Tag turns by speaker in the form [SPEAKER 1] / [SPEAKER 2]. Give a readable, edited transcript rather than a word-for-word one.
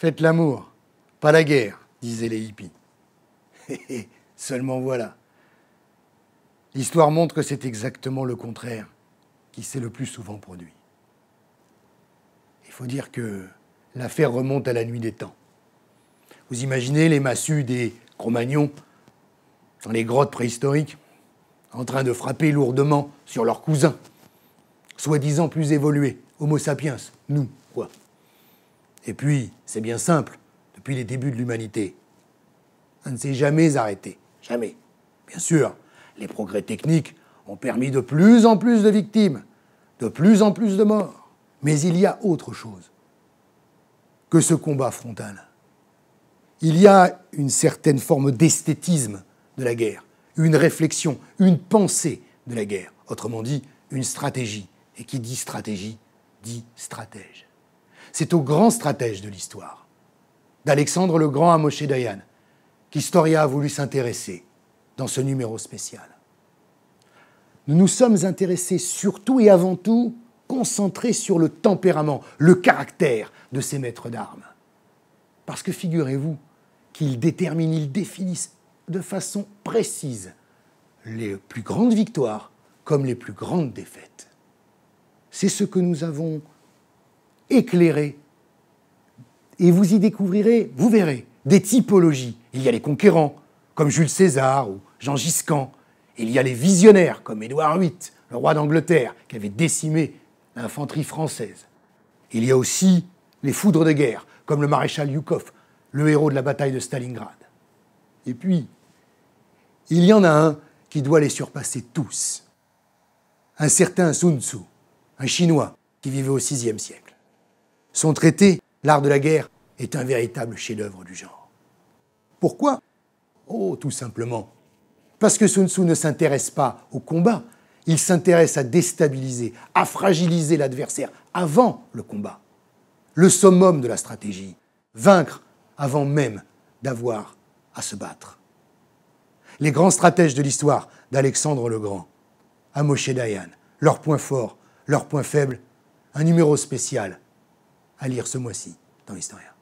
[SPEAKER 1] Faites l'amour, pas la guerre, disaient les hippies. Seulement voilà. L'histoire montre que c'est exactement le contraire qui s'est le plus souvent produit. Il faut dire que l'affaire remonte à la nuit des temps. Vous imaginez les massues des Cro-Magnons dans les grottes préhistoriques, en train de frapper lourdement sur leurs cousins, soi-disant plus évolués, Homo sapiens, nous, quoi. Et puis, c'est bien simple, depuis les débuts de l'humanité, ça ne s'est jamais arrêté, jamais. Bien sûr, les progrès techniques ont permis de plus en plus de victimes, de plus en plus de morts. Mais il y a autre chose que ce combat frontal. Il y a une certaine forme d'esthétisme de la guerre, une réflexion, une pensée de la guerre. Autrement dit, une stratégie. Et qui dit stratégie, dit stratège. C'est au grand stratège de l'histoire, d'Alexandre le Grand à Moshe Dayan, qu'Historia a voulu s'intéresser dans ce numéro spécial. Nous nous sommes intéressés surtout et avant tout concentrés sur le tempérament, le caractère de ces maîtres d'armes. Parce que figurez-vous qu'ils déterminent, ils définissent de façon précise les plus grandes victoires comme les plus grandes défaites. C'est ce que nous avons éclairé. Et vous y découvrirez, vous verrez, des typologies. Il y a les conquérants, comme Jules César ou Jean Giscard. Il y a les visionnaires, comme Édouard VIII, le roi d'Angleterre, qui avait décimé l'infanterie française. Il y a aussi les foudres de guerre, comme le maréchal Zhukov, le héros de la bataille de Stalingrad. Et puis, il y en a un qui doit les surpasser tous. Un certain Sun Tzu, un Chinois qui vivait au VIe siècle. Son traité, L'art de la guerre, est un véritable chef-d'œuvre du genre. Pourquoi ? Oh, tout simplement. Parce que Sun Tzu ne s'intéresse pas au combat, il s'intéresse à déstabiliser, à fragiliser l'adversaire avant le combat. Le summum de la stratégie, vaincre avant même d'avoir à se battre. Les grands stratèges de l'histoire d'Alexandre le Grand, à Moshe Dayan, leurs points forts, leurs points faibles, un numéro spécial à lire ce mois-ci dans l'Historia.